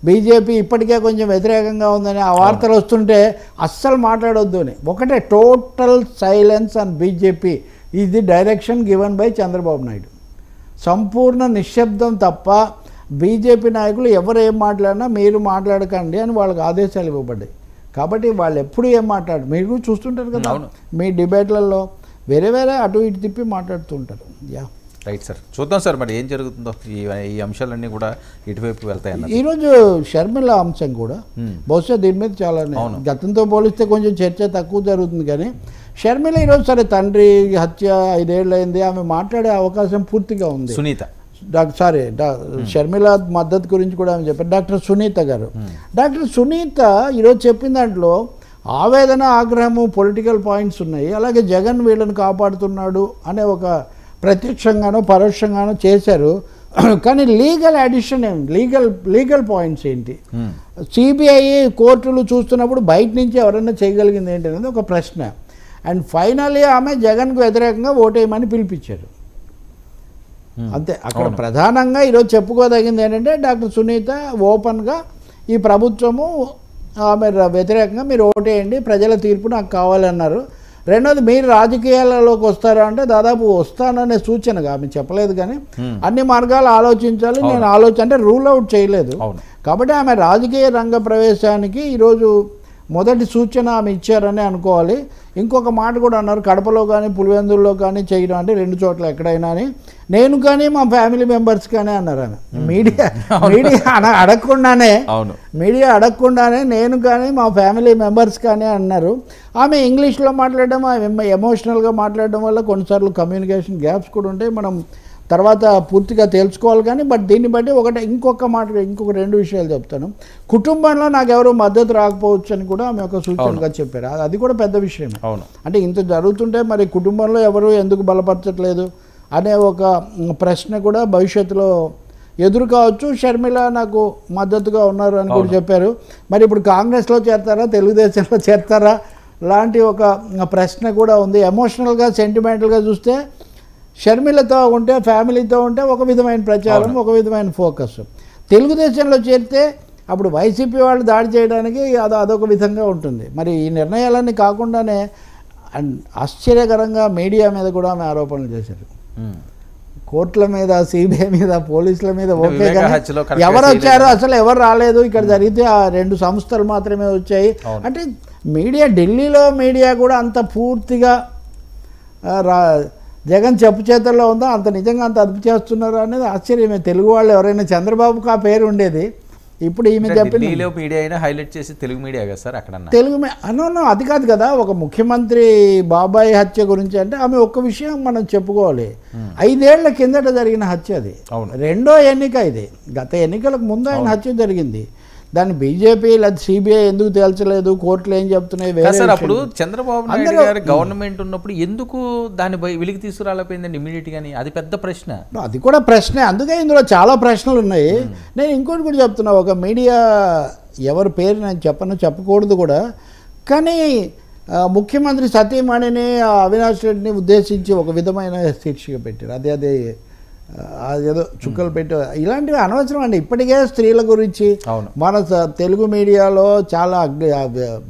బీజేపీ ఇప్పటికే కొంచెం వ్యతిరేకంగా ఉందని ఆ వార్తలు వస్తుంటే అస్సలు మాట్లాడొద్దు అని. ఒకటే total silence on BJP is the direction given by Chandrababu Naidu. సంపూర్ణ నిశ్శబ్దం తప్ప బీజేపీ నాయకులు ఎవరు ఏం మాట్లాడినా మీరు మాట్లాడకండి అని వాళ్ళకి ఆదేశాలు ఇవ్వబడ్డాయి. కాబట్టి వాళ్ళు ఎప్పుడు ఏం మాట్లాడు మీరు చూస్తుంటారు కదా, మీ డిబేట్లలో వేరే వేరే అటు ఇటు తిప్పి మాట్లాడుతుంటారు. యా రైట్ సార్, చూద్దాం సార్ మరి ఏం జరుగుతుందో. ఈ అంశాలన్నీ కూడా ఇటువైపు వెళ్తాయన్న. ఈరోజు షర్మిల అంశం కూడా బహుశా దీని మీద చాలా గతంతో పోలిస్తే కొంచెం చర్చ తక్కువ జరుగుతుంది. కానీ షర్మిల ఈరోజు సరే తండ్రి హత్య 5 ఏళ్ళు అయింది, ఆమె మాట్లాడే అవకాశం పూర్తిగా ఉంది. సునీత షర్మిల మద్దతు గురించి కూడా ఆమె చెప్పారు. డాక్టర్ సునీత గారు, డాక్టర్ సునీత ఈరోజు చెప్పిన దాంట్లో ఆవేదన, ఆగ్రహము, పొలిటికల్ పాయింట్స్ ఉన్నాయి. అలాగే జగన్ వీళ్ళని కాపాడుతున్నాడు అనే ఒక ప్రత్యక్షంగానో పరోక్షంగానో చేశారు. కానీ లీగల్ అడిషన్ ఏంటి, లీగల్ పాయింట్స్ ఏంటి, సిబిఐ కోర్టులు చూస్తున్నప్పుడు బయట నుంచి ఎవరైనా చేయగలిగింది ఏంటి అనేది ఒక ప్రశ్న. అండ్ ఫైనల్లీ ఆమె జగన్కు వ్యతిరేకంగా ఓటేయమని పిలిపించారు. అంతే. అక్కడ ప్రధానంగా ఈరోజు చెప్పుకోదగింది ఏంటంటే డాక్టర్ సునీత ఓపెన్గా ఈ ప్రభుత్వము ఆమె వ్యతిరేకంగా మీరు ఓటేయండి, ప్రజల తీర్పు నాకు కావాలన్నారు. రెండోది మీరు రాజకీయాలలోకి వస్తారా అంటే దాదాపు వస్తాననే సూచనగా ఆమె చెప్పలేదు. కానీ అన్ని మార్గాలు ఆలోచించాలి, నేను అంటే రూల్ అవుట్ చేయలేదు. కాబట్టి ఆమె రాజకీయ రంగ ప్రవేశానికి ఈరోజు మొదటి సూచన ఆమె ఇచ్చారని అనుకోవాలి. ఇంకొక మాట కూడా అన్నారు, కడపలో కానీ పులివెందుల్లో కానీ చేయడం అంటే 2 చోట్ల ఎక్కడైనా అని. నేను కానీ మా ఫ్యామిలీ మెంబర్స్ కానీ అన్నారు ఆమె. మీడియా అడగకుండానే నేను కానీ మా ఫ్యామిలీ మెంబర్స్ కానీ అన్నారు. ఆమె ఇంగ్లీష్లో మాట్లాడడం, ఎమోషనల్గా మాట్లాడడం వల్ల కొన్నిసార్లు కమ్యూనికేషన్ గ్యాప్స్ కూడా ఉంటాయి. మనం తర్వాత పూర్తిగా తెలుసుకోవాలి. కానీ బట్ దీన్ని బట్టి ఇంకొక 2 విషయాలు చెప్తాను. కుటుంబంలో నాకు ఎవరు మద్దతు రాకపోవచ్చు అని కూడా ఆమె ఒక సూచనగా చెప్పారు. అది కూడా పెద్ద విషయం. అంటే ఇంత జరుగుతుంటే మరి కుటుంబంలో ఎవరు ఎందుకు బలపరచట్లేదు అనే ఒక ప్రశ్న కూడా భవిష్యత్తులో ఎదురు కావచ్చు. షర్మిల నాకు మద్దతుగా ఉన్నారు అని కూడా చెప్పారు. మరి ఇప్పుడు కాంగ్రెస్లో చేరతారా, తెలుగుదేశంలో చేరతారా లాంటి ఒక ప్రశ్న కూడా ఉంది. ఎమోషనల్గా, సెంటిమెంటల్గా చూస్తే షర్మిలతో ఉంటే, ఫ్యామిలీతో ఉంటే ఒక విధమైన ప్రచారం, ఒక విధమైన ఫోకస్. తెలుగుదేశంలో చేరితే అప్పుడు వైసీపీ వాళ్ళు దాడి చేయడానికి అదొక విధంగా ఉంటుంది. మరి ఈ నిర్ణయాలన్నీ కాకుండానే ఆశ్చర్యకరంగా మీడియా మీద కూడా ఆమె ఆరోపణలు చేశారు. కోర్టుల మీద, సిబిఐ మీద, పోలీసుల మీద ఓకే, ఎవరు వచ్చారు, అసలు ఎవరు రాలేదు, ఇక్కడ జరిగితే ఆ 2 సంస్థలు మాత్రమే వచ్చాయి. అంటే మీడియా, ఢిల్లీలో మీడియా కూడా అంత పూర్తిగా జగన్ చెప్పు చేతుల్లో ఉందో అంత నిజంగా అంత అదుపు చేస్తున్నారు అనేది ఆశ్చర్యమే. తెలుగు వాళ్ళు ఎవరైనా, చంద్రబాబుకు ఆ పేరు ఉండేది, ఇప్పుడు ఈమె చెప్పింది మీడియా అయినా హైలైట్ చేసి తెలుగు మీడియా కదా సార్ అక్కడ. తెలుగు అది కాదు కదా, ఒక ముఖ్యమంత్రి బాబాయ్ హత్య గురించి అంటే ఆమె ఒక్క విషయం మనం చెప్పుకోవాలి. 5 ఏళ్ల కిందట జరిగిన హత్య అది. 2వ ఎన్నిక ఇది. గత ఎన్నికలకు ముందు ఆయన హత్య జరిగింది. దాన్ని బీజేపీ లేదా సిబిఐ ఎందుకు తేల్చలేదు, కోర్టులు ఏం చెప్తున్నాయి వేరే. అప్పుడు చంద్రబాబు నాయుడు గారు గవర్నమెంట్ ఉన్నప్పుడు ఎందుకు దాన్ని వెలికి తీసుకురాలేకపోయిందండి ఇమీడియట్ గానీ? అది పెద్ద ప్రశ్న. అది కూడా ప్రశ్నే. అందుకే ఇందులో చాలా ప్రశ్నలు ఉన్నాయి. నేను ఇంకోటి కూడా చెప్తున్నా, ఒక మీడియా ఎవరి పేరు నేను చెప్పకూడదు కూడా, కానీ ముఖ్యమంత్రి సతీమణిని అవినాష్ రెడ్డిని ఉద్దేశించి ఒక విధమైన శీర్షిక పెట్టారు. అదేదో చుక్కలు పెట్టి, ఇలాంటివి అనవసరం అండి. ఇప్పటికే స్త్రీల గురించి మన తెలుగు మీడియాలో చాలా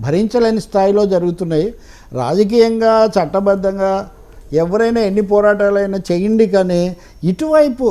భరించలేని స్థాయిలో జరుగుతున్నాయి. రాజకీయంగా, చట్టబద్ధంగా ఎవరైనా ఎన్ని పోరాటాలైనా చేయండి, కానీ ఇటువైపు